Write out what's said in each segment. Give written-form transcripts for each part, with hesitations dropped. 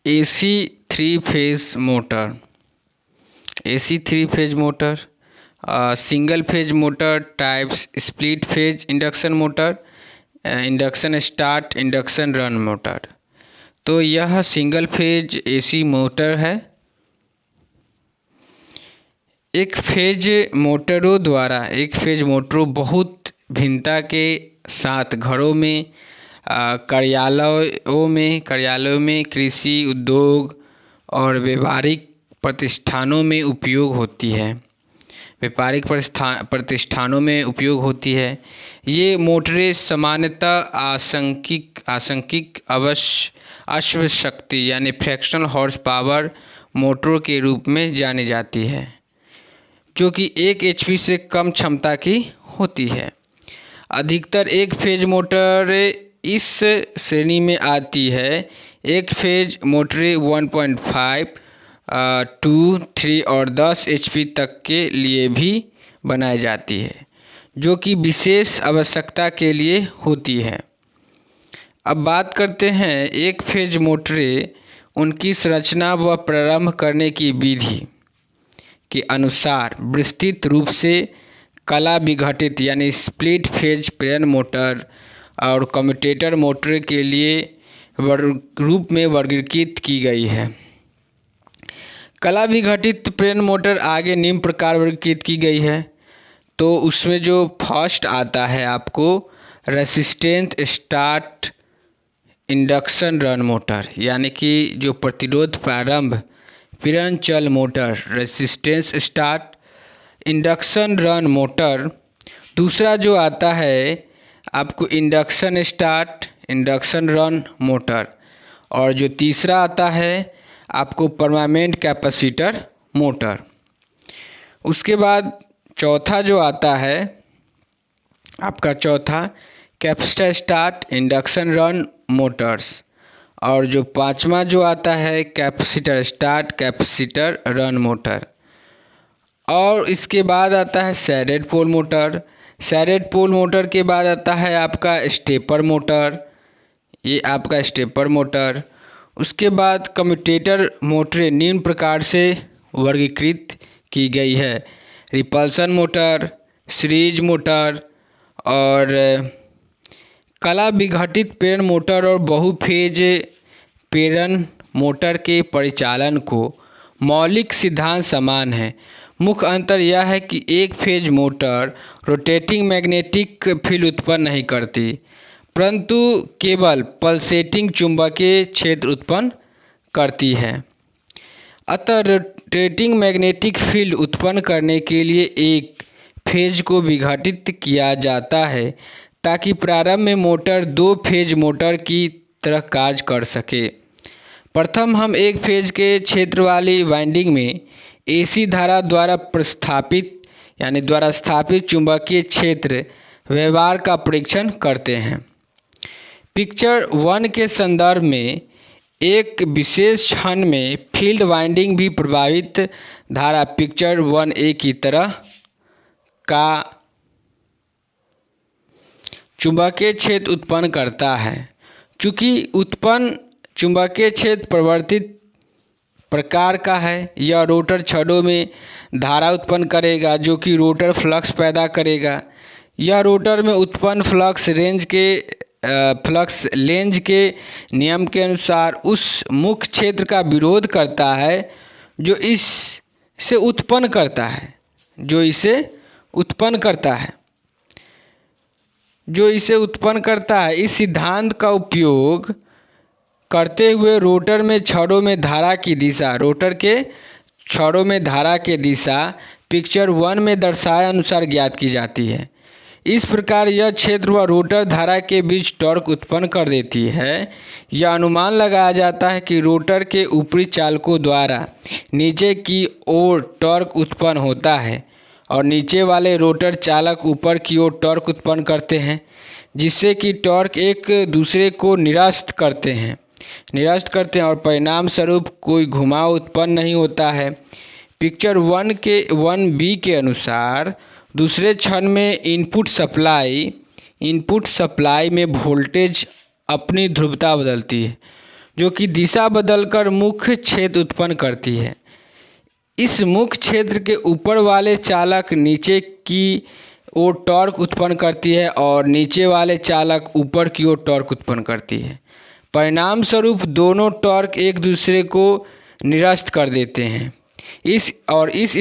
AC three phase motor. AC three phase motor, single phase motor types, split phase induction motor, induction start, induction run motor. तो यह single phase AC motor है। एक phase मोटरों बहुत भिन्नता के साथ घरों में, कार्यालयों में, कृषि उद्योग और व्यापारिक प्रतिष्ठानों में उपयोग होती है। ये मोटरें सामान्यतः आंशिक अश्व शक्ति यानी फ्रैक्शनल हॉर्स पावर मोटरों के रूप में जानी जाती है, जो कि 1 HP से कम क्षमता की होती है। अधिकतर एक फेज मोटर इस श्रेणी में आती है। एक फेज मोटरें 1.5, 2, 3 और 10 HP तक के लिए भी बनाई जाती है, जो कि विशेष आवश्यकता के लिए होती है। अब बात करते हैं एक फेज मोटरें, उनकी संरचना व प्रारंभ करने की विधि के अनुसार विस्तृत रूप से कला विघटित यानी स्प्लिट फेज प्रेरण मोटर और कम्यूटेटर मोटर के लिए रूप में वर्गीकृत की गई है। कला विघटित प्रेरण मोटर आगे निम्न प्रकार वर्गीकृत की गई है। तो उसमें जो फर्स्ट आता है आपको resistance start induction run motor, यानी कि जो प्रतिरोध प्रारंभ प्रेरण चल motor resistance start induction run motor. दूसरा जो आता है आपको induction start induction run motor, और जो तीसरा आता है आपको परमानेंट कैपेसिटर मोटर। उसके बाद चौथा जो आता है आपका capacitor start induction run motors, और जो पांचवा जो आता है capacitor start capacitor run motor. और इसके बाद आता है shaded pole motor. Shaded pole motor के बाद आता है आपका स्टेपर मोटर, ये आपका स्टेपर मोटर। उसके बाद कम्यूटेटर मोटरें निम्न प्रकार से वर्गीकृत की गई है: रिपल्सन मोटर, सीरीज मोटर और कला विघटित प्रेरण मोटर और बहुफेज प्रेरण मोटर के परिचालन को मौलिक सिद्धांत समान है। मुख्य अंतर यह है कि एक phase motor rotating magnetic field उत्पन्न नहीं करती, परंतु केवल पल्सेटिंग चुंबकीय क्षेत्र उत्पन्न करती है। अतः रोटेटिंग मैग्नेटिक फील्ड उत्पन्न करने के लिए एक फेज को विघटित किया जाता है, ताकि प्रारंभ में मोटर 2 फेज मोटर की तरह कार्य कर सके। प्रथम हम एक फेज के क्षेत्र वाली वाइंडिंग में एसी धारा द्वारा स्थापित चुंबकीय क्षेत्र व्यवहार का परीक्षण करते हैं। पिक्चर 1 के संदर्भ में एक विशेष क्षण में फील्ड वाइंडिंग भी प्रभावित धारा पिक्चर 1A की तरह का चुंबकीय क्षेत्र उत्पन्न करता है। चूँकि उत्पन्न चुंबकीय क्षेत्र परिवर्तित प्रकार का है, यह रोटर छड़ों में धारा उत्पन्न करेगा, जो कि रोटर फ्लक्स पैदा करेगा। यह रोटर में उत्पन्न फ्लक्स लेंज के नियम के अनुसार उस मुख्य क्षेत्र का विरोध करता है जो इसे उत्पन्न करता है। इस सिद्धांत का उपयोग करते हुए रोटर के छड़ों में धारा की दिशा पिक्चर 1 में दर्शाए अनुसार ज्ञात की जाती है। इस प्रकार यह क्षेत्र व रोटर धारा के बीच टॉर्क उत्पन्न कर देती है। यह अनुमान लगाया जाता है कि रोटर के ऊपरी चालकों द्वारा नीचे की ओर टॉर्क उत्पन्न होता है और नीचे वाले रोटर चालक ऊपर की ओर टॉर्क उत्पन्न करते हैं, जिससे कि टॉर्क एक दूसरे को निरस्त करते हैं और परिणाम स्वरूप कोई घुमाव उत्पन्न नहीं होता है। पिक्चर 1B के अनुसार दूसरे क्षण में इनपुट सप्लाई में वोल्टेज अपनी ध्रुवता बदलती है। जो कि दिशा बदलकर मुख्य क्षेत्र उत्पन्न करती है। इस मुख्य क्षेत्र के ऊपर वाले चालक नीचे की ओर टॉर्क उत्पन्न करती है और नीचे वाले चालक ऊपर की ओर टॉर्क उत्पन्न करती है। परिणाम स्वरूप दोनों टॉर्क एक दूसरे को निरस्त कर देते हैं। इस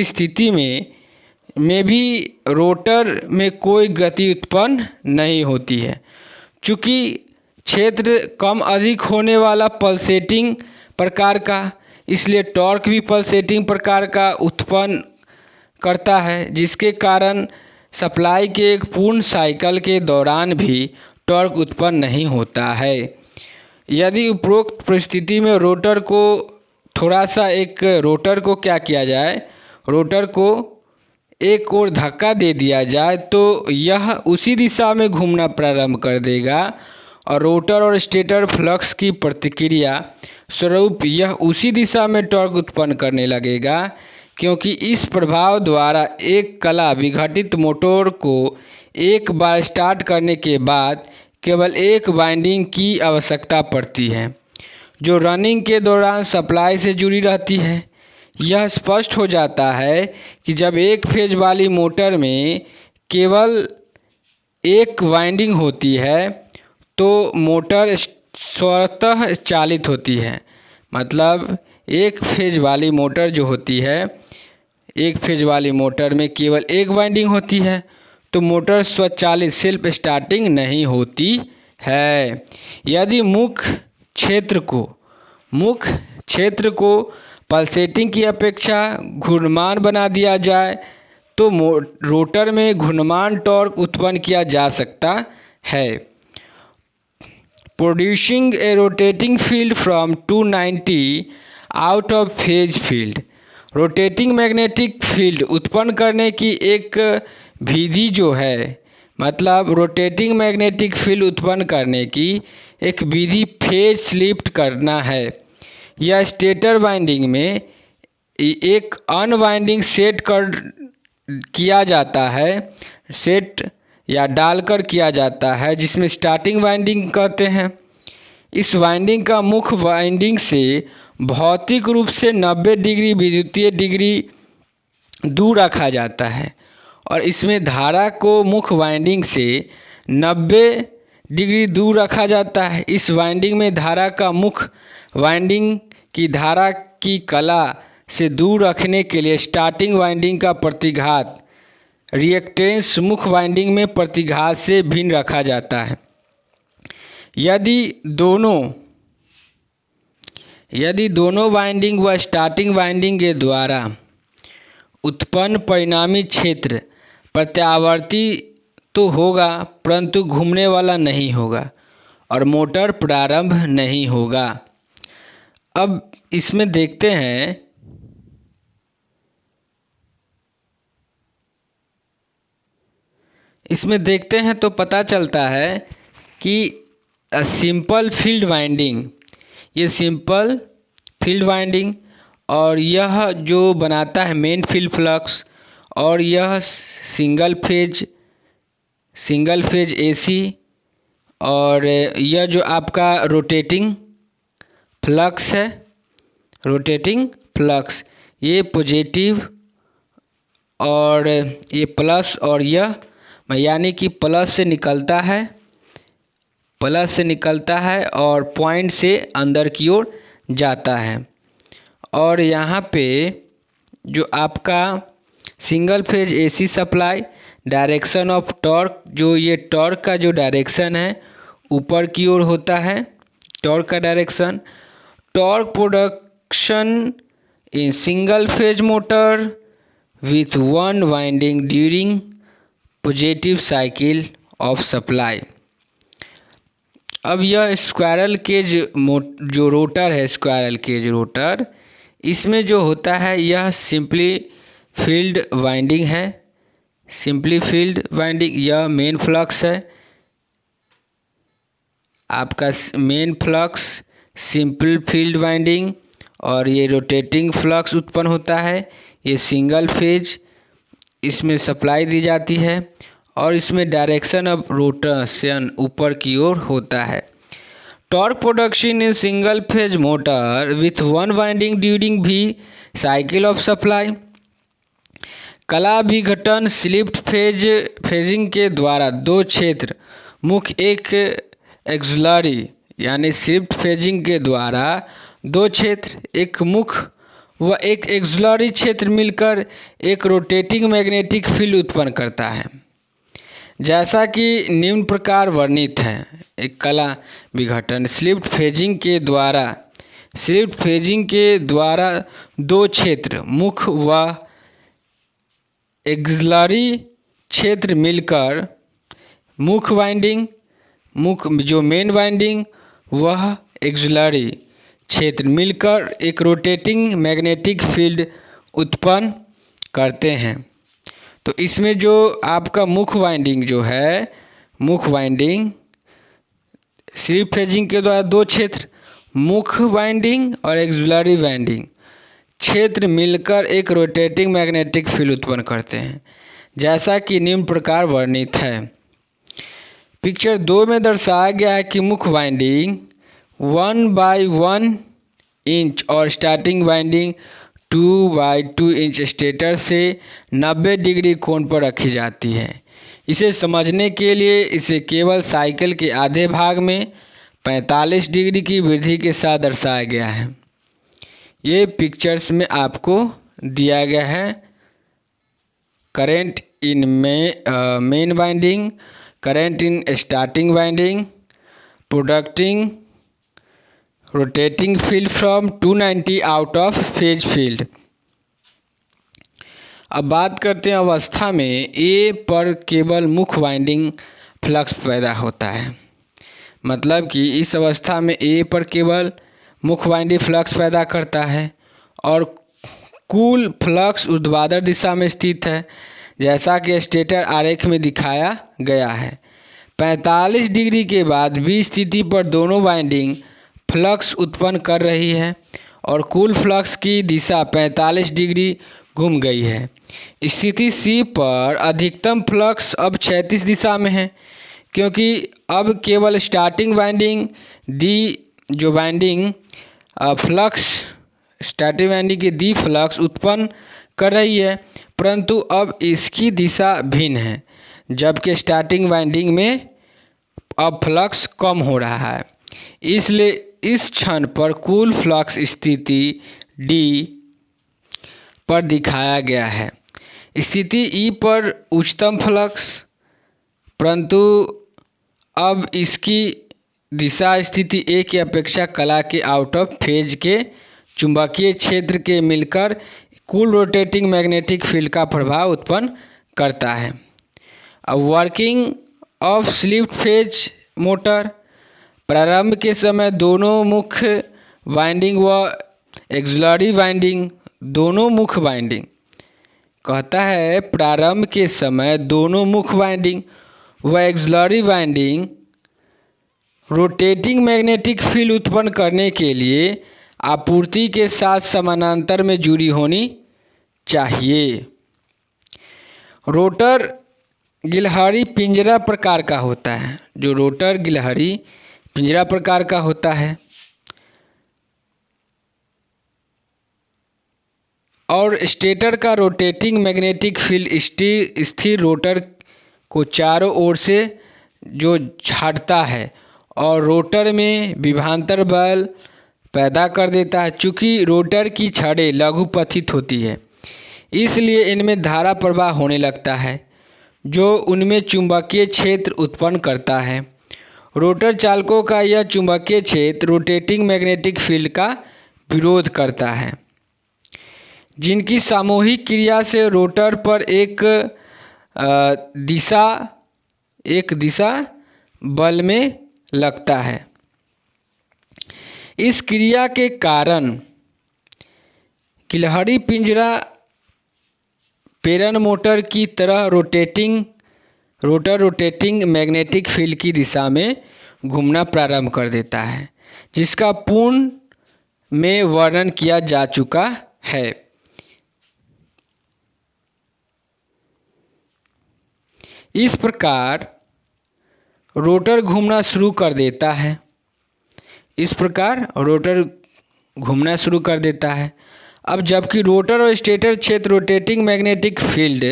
स्थिति में भी रोटर में कोई गति उत्पन्न नहीं होती है। चूँकि क्षेत्र कम अधिक होने वाला पल्सेटिंग प्रकार का, इसलिए टॉर्क भी पल्सेटिंग प्रकार का उत्पन्न करता है, जिसके कारण सप्लाई के एक पूर्ण साइकिल के दौरान भी टॉर्क उत्पन्न नहीं होता है। यदि उपरोक्त परिस्थिति में रोटर को क्या किया जाए, रोटर को एक ओर धक्का दे दिया जाए तो यह उसी दिशा में घूमना प्रारंभ कर देगा और रोटर और स्टेटर फ्लक्स की प्रतिक्रिया स्वरूप यह उसी दिशा में टॉर्क उत्पन्न करने लगेगा, क्योंकि इस प्रभाव द्वारा एक कला विघटित मोटर को एक बार स्टार्ट करने के बाद केवल एक वाइंडिंग की आवश्यकता पड़ती है, जो रनिंग के दौरान सप्लाई से जुड़ी रहती है। यह स्पष्ट हो जाता है कि जब एक फेज वाली मोटर में केवल एक वाइंडिंग होती है तो मोटर स्वतः चालित होती है। मतलब एक फेज वाली मोटर जो होती है, एक फेज वाली मोटर में केवल एक वाइंडिंग होती है तो मोटर स्वचालित सेल्फ स्टार्टिंग नहीं होती है। यदि मुख्य क्षेत्र को पल्सेटिंग की अपेक्षा घूर्णमान बना दिया जाए तो रोटर में घूर्णमान टॉर्क उत्पन्न किया जा सकता है। Producing A rotating field from 290 out of phase field. Rotating magnetic field उत्पन्न करने की एक विधि जो है, मतलब रोटेटिंग मैग्नेटिक फील्ड उत्पन्न करने की एक विधि फेज शिफ्ट करना है। यह स्टेटर वाइंडिंग में एक अनवाइंडिंग किया जाता है, सेट या डालकर किया जाता है, जिसमें स्टार्टिंग वाइंडिंग कहते हैं। इस वाइंडिंग का मुख्य वाइंडिंग से भौतिक रूप से 90 डिग्री विद्युतीय डिग्री दूर रखा जाता है और इसमें धारा को मुख्य वाइंडिंग से 90 डिग्री दूर रखा जाता है। इस वाइंडिंग में धारा का मुख्य वाइंडिंग की धारा की कला से दूर रखने के लिए स्टार्टिंग वाइंडिंग का प्रतिघात रिएक्टेंस मुख्य वाइंडिंग में प्रतिघात से भिन्न रखा जाता है। यदि दोनों वाइंडिंग व स्टार्टिंग वाइंडिंग के द्वारा उत्पन्न परिणामी क्षेत्र प्रत्यावर्ती तो होगा परंतु घूमने वाला नहीं होगा और मोटर प्रारंभ नहीं होगा। अब इसमें देखते हैं तो पता चलता है कि सिंपल फील्ड वाइंडिंग, ये सिंपल फील्ड वाइंडिंग और यह जो बनाता है मेन फील्ड फ्लक्स, और यह सिंगल फेज एसी, और यह जो आपका रोटेटिंग फ्लक्स है, रोटेटिंग फ्लक्स, ये पॉजिटिव और ये प्लस, और यह यानी कि प्लस से निकलता है और पॉइंट से अंदर की ओर जाता है। और यहाँ पे जो आपका single phase AC supply, direction of torque, जो ये टॉर्क का जो डायरेक्शन है ऊपर की ओर होता है, टॉर्क का direction. Torque production in single phase motor with one winding during positive cycle of supply. अब यह स्क्वायरल केज जो रोटर है, स्क्वायरल केज रोटर, इसमें जो होता है यह सिंपली फील्ड वाइंडिंग है। सिंपली फील्ड वाइंडिंग, यह मेन फ्लक्स है आपका, main flux simple field winding, और ये रोटेटिंग फ्लक्स उत्पन्न होता है। ये सिंगल फेज, इसमें सप्लाई दी जाती है और इसमें डायरेक्शन ऑफ रोटेशन ऊपर की ओर होता है। Torque production in single phase motor with one winding during V cycle of supply। कला विघटन स्लिप फेजिंग के द्वारा दो क्षेत्र मुख्य एक एक्सिलरी यानी स्लिप फेजिंग के द्वारा दो क्षेत्र एक मुख्य व एक एक्सिलरी क्षेत्र मिलकर एक रोटेटिंग मैग्नेटिक फील्ड उत्पन्न करता है, जैसा कि निम्न प्रकार वर्णित है। एक कला विघटन स्लिप फेजिंग के द्वारा दो क्षेत्र मुख्य व एक्सिलरी क्षेत्र मिलकर जो मेन वाइंडिंग वह एक्सिलरी क्षेत्र मिलकर एक रोटेटिंग मैग्नेटिक फील्ड उत्पन्न करते हैं। तो इसमें जो आपका मुख्य वाइंडिंग स्लिप फेजिंग के द्वारा दो क्षेत्र मुख्य वाइंडिंग और एक्सिलरी वाइंडिंग क्षेत्र मिलकर एक रोटेटिंग मैग्नेटिक फील्ड उत्पन्न करते हैं, जैसा कि निम्न प्रकार वर्णित है। पिक्चर 2 में दर्शाया गया है कि मुख्य वाइंडिंग 1/1 इंच और स्टार्टिंग वाइंडिंग 2/2 इंच स्टेटर से 90 डिग्री कोण पर रखी जाती है। इसे समझने के लिए इसे केवल साइकिल के आधे भाग में 45 डिग्री की वृद्धि के साथ दर्शाया गया है। ये पिक्चर्स में आपको दिया गया है current in main winding, current in starting winding, प्रोडक्टिंग rotating field from 290 out of phase field. अब बात करते हैं अवस्था में ए पर केवल मुख्य वाइंडिंग फ्लक्स पैदा होता है। मतलब कि इस अवस्था में ए पर केवल मुख्य वाइंडिंग फ्लक्स पैदा करता है और कुल फ्लक्स ऊर्ध्वाधर दिशा में स्थित है, जैसा कि स्टेटर आरेख में दिखाया गया है। 45 डिग्री के बाद बी स्थिति पर दोनों वाइंडिंग फ्लक्स उत्पन्न कर रही है और कुल फ्लक्स की दिशा 45 डिग्री घूम गई है। स्थिति सी पर अधिकतम फ्लक्स अब क्षैतिज दिशा में है, क्योंकि अब केवल स्टार्टिंग वाइंडिंग स्टार्टिंग वाइंडिंग की दी फ्लक्स उत्पन्न कर रही है, परंतु अब इसकी दिशा भिन्न है, जबकि स्टार्टिंग वाइंडिंग में अब फ्लक्स कम हो रहा है। इसलिए इस क्षण पर कुल फ्लक्स स्थिति डी पर दिखाया गया है। स्थिति ई पर उच्चतम फ्लक्स, परंतु अब इसकी दिशा स्थिति ए की अपेक्षा कला के आउट ऑफ फेज के चुंबकीय क्षेत्र के मिलकर कुल रोटेटिंग मैग्नेटिक फील्ड का प्रभाव उत्पन्न करता है। अब working of slip phase motor. प्रारंभ के समय दोनों मुख्य वाइंडिंग व एक्सिलरी वाइंडिंग दोनों मुख्य वाइंडिंग कहता है प्रारंभ के समय दोनों मुख्य वाइंडिंग व axillary winding rotating magnetic field उत्पन्न करने के लिए आपूर्ति के साथ समानांतर में जुड़ी होनी चाहिए। रोटर गिलहरी पिंजरा प्रकार का होता है। जो रोटर गिलहरी पिंजरा प्रकार का होता है और स्टेटर का रोटेटिंग मैग्नेटिक फील्ड स्थिर रोटर को चारों ओर से जो छाटता है और रोटर में विभवांतर बल पैदा कर देता है। चूँकि रोटर की छड़ें लघुपथित होती है, इसलिए इनमें धारा प्रवाह होने लगता है जो उनमें चुंबकीय क्षेत्र उत्पन्न करता है। रोटर चालकों का यह चुंबकीय क्षेत्र रोटेटिंग मैग्नेटिक फील्ड का विरोध करता है, जिनकी सामूहिक क्रिया से रोटर पर एक दिशा बल में लगता है। इस क्रिया के कारण गिलहरी पिंजरा प्रेरण मोटर की तरह रोटर रोटेटिंग मैग्नेटिक फील्ड की दिशा में घूमना प्रारंभ कर देता है, जिसका पूर्ण में वर्णन किया जा चुका है। इस प्रकार रोटर घूमना शुरू कर देता है इस प्रकार रोटर घूमना शुरू कर देता है। अब जबकि रोटर और स्टेटर क्षेत्र रोटेटिंग मैग्नेटिक फील्ड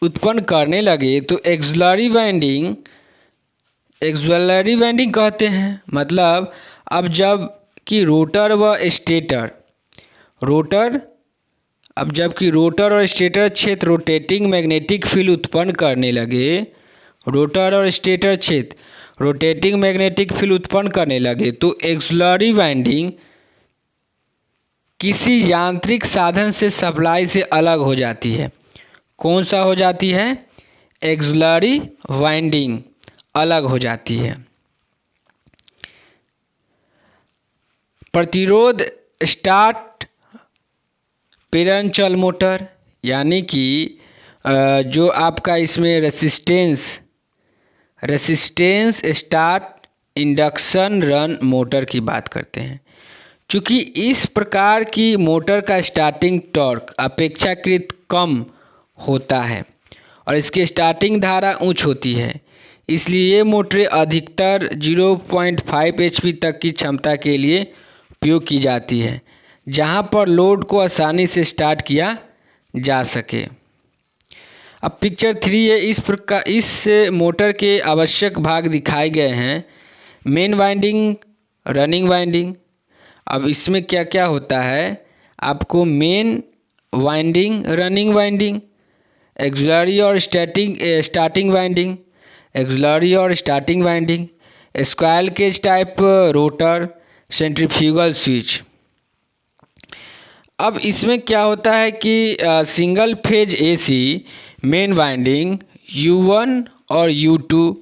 उत्पन्न करने लगे तो एक्सिलरी वाइंडिंग कहते हैं। मतलब अब जबकि रोटर और स्टेटर क्षेत्र रोटेटिंग मैग्नेटिक फील्ड उत्पन्न करने लगे, रोटर और स्टेटर क्षेत्र रोटेटिंग मैग्नेटिक फील्ड उत्पन्न करने लगे तो एक्सिलरी वाइंडिंग किसी यांत्रिक साधन से सप्लाई से अलग हो जाती है। कौन सा हो जाती है? एक्सिलरी वाइंडिंग अलग हो जाती है। प्रतिरोध स्टार्ट प्रेरण चल मोटर, यानी कि जो आपका इसमें resistance start induction run motor की बात करते हैं। चूँकि इस प्रकार की मोटर का स्टार्टिंग टॉर्क अपेक्षाकृत कम होता है और इसकी स्टार्टिंग धारा उच्च होती है, इसलिए ये मोटरें अधिकतर 0.5 HP तक की क्षमता के लिए उपयोग की जाती है, जहां पर लोड को आसानी से स्टार्ट किया जा सके। अब पिक्चर 3 है, इस मोटर के आवश्यक भाग दिखाए गए हैं। Main winding, running winding. अब इसमें क्या क्या होता है? आपको main winding, running winding, auxiliary और स्टार्टिंग वाइंडिंग, एक्सिलरी और starting winding, squirrel cage type rotor, centrifugal switch. अब इसमें क्या होता है कि single phase AC main winding, U1 और U2,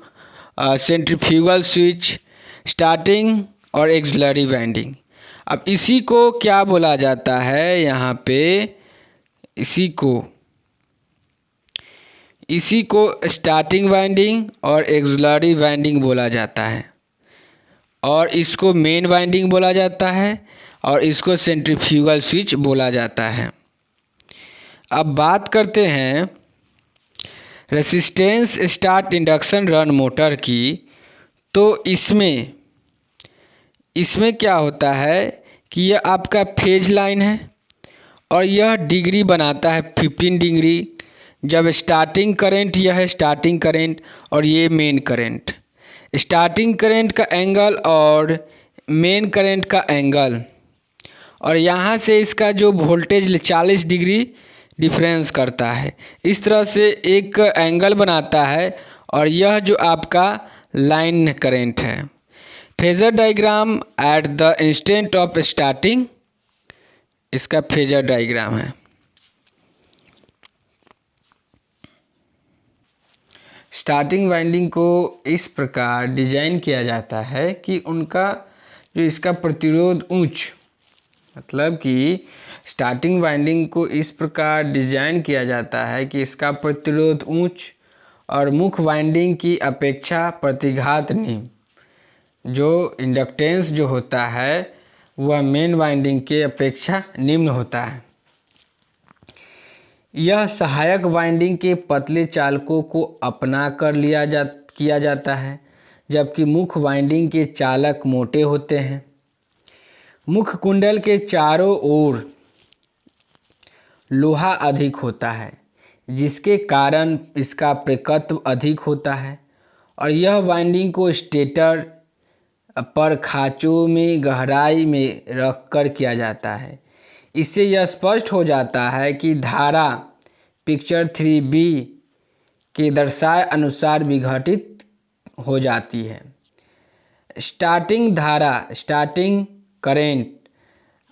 सेंट्रीफ्यूगल स्विच, स्टार्टिंग और एक्सिलरी वाइंडिंग। अब इसी को क्या बोला जाता है? यहाँ पे इसी को स्टार्टिंग वाइंडिंग और एक्सिलरी वाइंडिंग बोला जाता है, और इसको मेन वाइंडिंग बोला जाता है, और इसको सेंट्रीफ्यूगल स्विच बोला जाता है। अब बात करते हैं resistance start induction run motor की। तो इसमें क्या होता है कि यह आपका फेज लाइन है और यह डिग्री बनाता है 15 डिग्री। जब स्टार्टिंग करंट, यह है स्टार्टिंग करंट और ये मेन करंट। स्टार्टिंग करंट का एंगल और मेन करंट का एंगल, और यहाँ से इसका जो वोल्टेज 40 डिग्री डिफरेंस करता है। इस तरह से एक एंगल बनाता है, और यह जो आपका लाइन करंट है। Phasor diagram at the instant of starting, इसका फेजर डायग्राम है। स्टार्टिंग वाइंडिंग को इस प्रकार डिजाइन किया जाता है कि उनका जो इसका प्रतिरोध उच्च, मतलब कि स्टार्टिंग वाइंडिंग को इस प्रकार डिजाइन किया जाता है कि इसका प्रतिरोध उच्च और मुख्य वाइंडिंग की अपेक्षा प्रतिघात निम्न। जो इंडक्टेंस जो होता है वह मेन वाइंडिंग के अपेक्षा निम्न होता है। यह सहायक वाइंडिंग के पतले चालकों को अपना कर किया जाता है, जबकि मुख्य वाइंडिंग के चालक मोटे होते हैं। मुख्य कुंडल के चारों ओर लोहा अधिक होता है, जिसके कारण इसका प्रकत्व अधिक होता है, और यह वाइंडिंग को स्टेटर पर खांचों में गहराई में रखकर किया जाता है। इससे यह स्पष्ट हो जाता है कि धारा पिक्चर 3b के दर्शाए अनुसार विघटित हो जाती है। स्टार्टिंग धारा, starting current,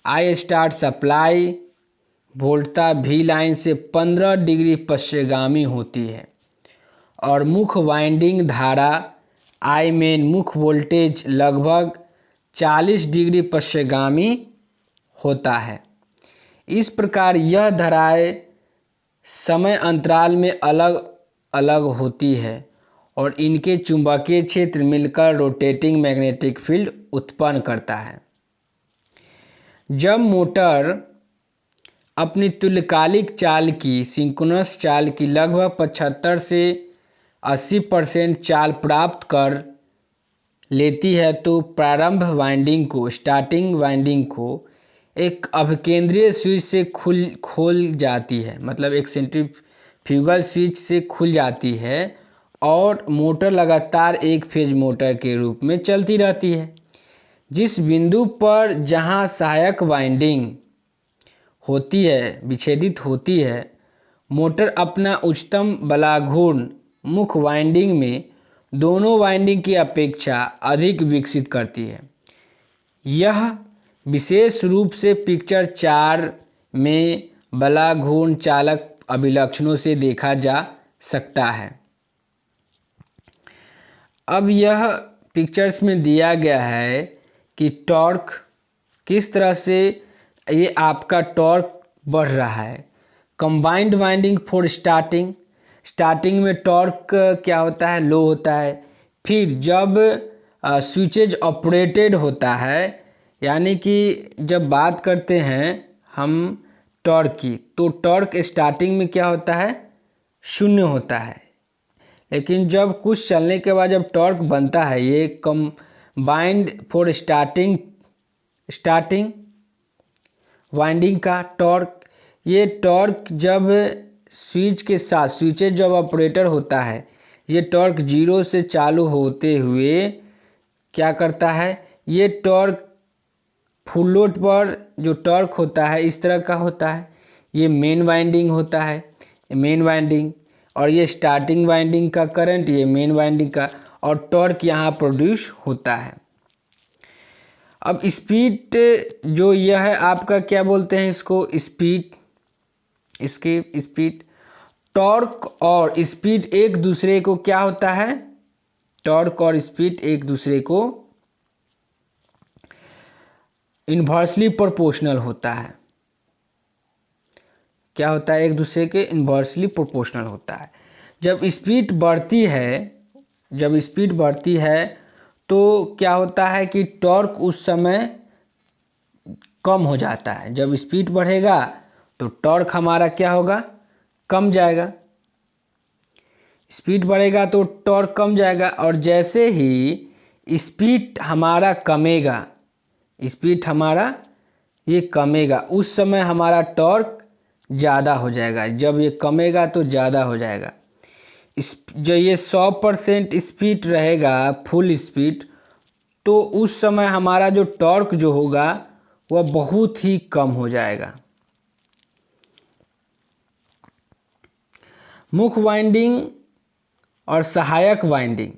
I start supply वोल्टता V लाइन से 15 डिग्री पश्चिमगामी होती है, और मुख्य वाइंडिंग धारा आई मेन मुख्य वोल्टेज लगभग 40 डिग्री पश्चिमगामी होता है। इस प्रकार यह धाराएं समय अंतराल में अलग अलग होती है और इनके चुंबकीय क्षेत्र मिलकर रोटेटिंग मैग्नेटिक फील्ड उत्पन्न करता है। जब मोटर अपनी तुल्यकालिक चाल की, सिंक्रोनस चाल की लगभग 75 से 80% चाल प्राप्त कर लेती है तो प्रारंभ वाइंडिंग को, स्टार्टिंग वाइंडिंग को एक अभिकेंद्रीय स्विच से खोल जाती है, मतलब एक सेंट्रीफ्यूगल स्विच से खुल जाती है और मोटर लगातार एक फेज मोटर के रूप में चलती रहती है। जिस बिंदु पर जहां सहायक वाइंडिंग होती है, विच्छेदित होती है, मोटर अपना उच्चतम बलाघूर्ण मुख्य वाइंडिंग में दोनों वाइंडिंग की अपेक्षा अधिक विकसित करती है। यह विशेष रूप से पिक्चर 4 में बलाघूर्ण चालक अभिलक्षणों से देखा जा सकता है। अब यह पिक्चर्स में दिया गया है कि टॉर्क किस तरह से ये आपका टॉर्क बढ़ रहा है। कंबाइंड वाइंडिंग फॉर स्टार्टिंग में टॉर्क क्या होता है, लो होता है। फिर जब स्विचेज ऑपरेटेड होता है, यानी कि जब बात करते हैं हम टॉर्क की, तो टॉर्क स्टार्टिंग में क्या होता है, 0 होता है। लेकिन जब कुछ चलने के बाद जब टॉर्क बनता है, ये कंबाइंड फॉर स्टार्टिंग वाइंडिंग का टॉर्क, ये टॉर्क जब स्विच के साथ स्विचेज जब ऑपरेटर होता है, ये टॉर्क 0 से चालू होते हुए क्या करता है, ये टॉर्क फुल लोड पर जो टॉर्क होता है इस तरह का होता है। ये मेन वाइंडिंग होता है, मेन वाइंडिंग, और ये स्टार्टिंग वाइंडिंग का करंट, ये मेन वाइंडिंग का, और टॉर्क यहाँ प्रोड्यूस होता है। अब स्पीड जो यह है आपका, क्या बोलते हैं इसको, स्पीड, इसकी स्पीड, टॉर्क और स्पीड एक दूसरे को क्या होता है, टॉर्क और स्पीड एक दूसरे को इन्वर्सली प्रोपोर्शनल होता है। क्या होता है, एक दूसरे के इन्वर्सली प्रोपोर्शनल होता है। जब स्पीड बढ़ती है तो क्या होता है कि टॉर्क उस समय कम हो जाता है। जब स्पीड बढ़ेगा तो टॉर्क हमारा क्या होगा, कम जाएगा। स्पीड बढ़ेगा तो टॉर्क कम जाएगा, और जैसे ही स्पीड हमारा कमेगा, स्पीड हमारा ये कमेगा, उस समय हमारा टॉर्क ज़्यादा हो जाएगा। जब ये कमेगा तो ज़्यादा हो जाएगा। जो ये 100% स्पीड रहेगा, फुल स्पीड, तो उस समय हमारा जो टॉर्क जो होगा वह बहुत ही कम हो जाएगा। मुख्य वाइंडिंग और सहायक वाइंडिंग,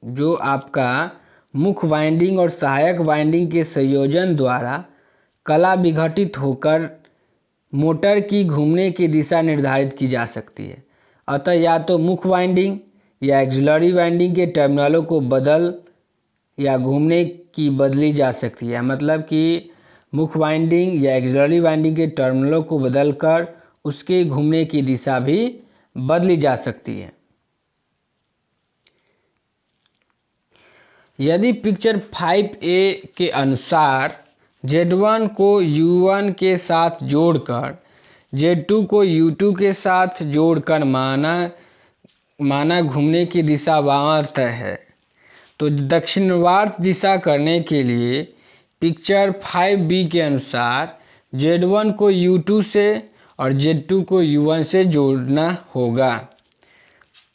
जो आपका मुख्य वाइंडिंग और सहायक वाइंडिंग के संयोजन द्वारा कला विघटित होकर मोटर की घूमने की दिशा निर्धारित की जा सकती है। अतः या तो मुख्य वाइंडिंग या एक्सिलरी वाइंडिंग के टर्मिनलों को बदल या घूमने की बदली जा सकती है। मतलब कि मुख्य वाइंडिंग या एक्सिलरी वाइंडिंग के टर्मिनलों को बदलकर उसके घूमने की दिशा भी बदली जा सकती है। यदि पिक्चर 5a के अनुसार Z1 को U1 के साथ जोड़कर Z2 को U2 के साथ जोड़कर माना घूमने की दिशा वामावर्त है, तो दक्षिणावर्त दिशा करने के लिए पिक्चर 5b के अनुसार Z1 को U2 से और Z2 को U1 से जोड़ना होगा।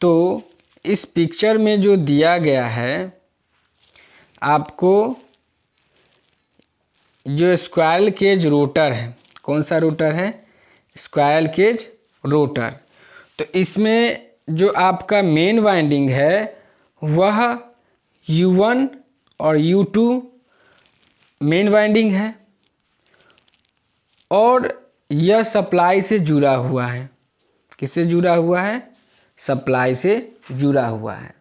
तो इस पिक्चर में जो दिया गया है आपको, जो स्क्वायरल केज रोटर है, कौन सा रोटर है, स्क्वायरल केज रोटर, तो इसमें जो आपका मेन वाइंडिंग है वह U1 और U2 मेन वाइंडिंग है, और यह सप्लाई से जुड़ा हुआ है। किससे जुड़ा हुआ है, सप्लाई से जुड़ा हुआ है।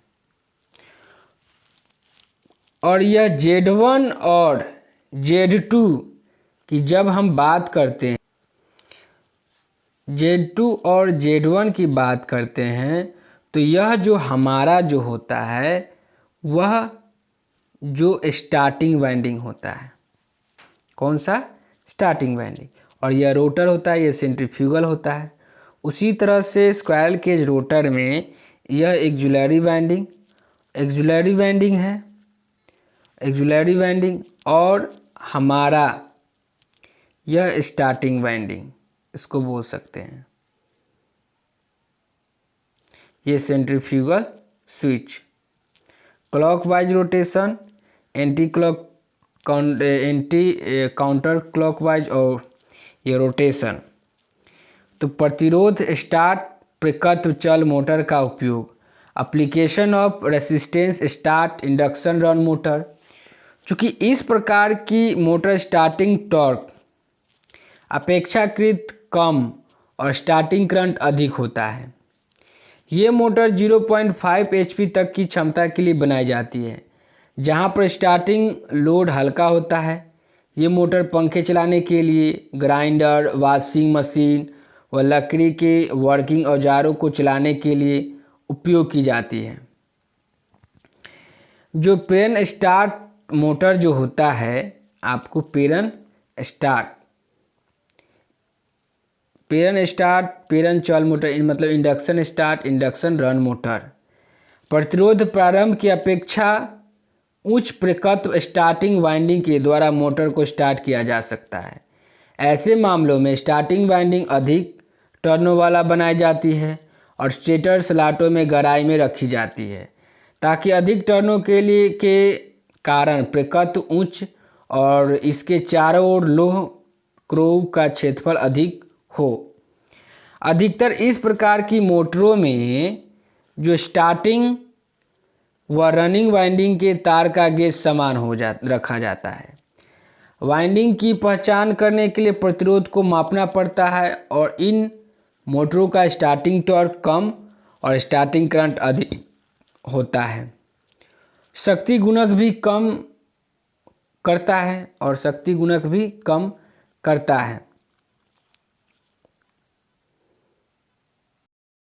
और यह Z1 और Z2 की जब हम बात करते हैं, Z2 और Z1 की बात करते हैं, तो यह जो हमारा जो होता है वह जो स्टार्टिंग वाइंडिंग होता है। कौन सा, स्टार्टिंग वाइंडिंग। और यह रोटर होता है, यह सेंट्रीफ्यूगल होता है। उसी तरह से स्क्वायरल केज रोटर में यह एक्सिलरी वाइंडिंग है, ऑक्सिलरी वाइंडिंग, और हमारा यह स्टार्टिंग वाइंडिंग इसको बोल सकते हैं। ये centrifugal switch, clockwise rotation, anti counter clockwise और ये रोटेशन। तो प्रतिरोध स्टार्ट प्रकृति चल मोटर का उपयोग, application of resistance start induction run motor. चूँकि इस प्रकार की मोटर स्टार्टिंग टॉर्क अपेक्षाकृत कम और स्टार्टिंग करंट अधिक होता है। ये मोटर 0.5 एचपी तक की क्षमता के लिए बनाई जाती है, जहां पर स्टार्टिंग लोड हल्का होता है। ये मोटर पंखे चलाने के लिए, ग्राइंडर, वॉशिंग मशीन व लकड़ी के वर्किंग औजारों को चलाने के लिए उपयोग की जाती है। जो प्रेरण स्टार्ट मोटर जो होता है, आपको प्रेरण चल मोटर मतलब induction start, induction run motor. प्रतिरोध प्रारंभ की अपेक्षा उच्च प्रकृति स्टार्टिंग वाइंडिंग के द्वारा मोटर को स्टार्ट किया जा सकता है। ऐसे मामलों में स्टार्टिंग वाइंडिंग अधिक टर्नों वाला बनाई जाती है और स्टेटर स्लॉटों में गहराई में रखी जाती है, ताकि अधिक टर्नों के कारण प्रकृति उच्च और इसके चारों ओर लोह क्रोव का क्षेत्रफल अधिक हो। अधिकतर इस प्रकार की मोटरों में जो स्टार्टिंग व रनिंग वाइंडिंग के तार का गेज समान रखा जाता है। वाइंडिंग की पहचान करने के लिए प्रतिरोध को मापना पड़ता है और इन मोटरों का स्टार्टिंग टॉर्क कम और स्टार्टिंग करंट अधिक होता है। शक्ति गुणक भी कम करता है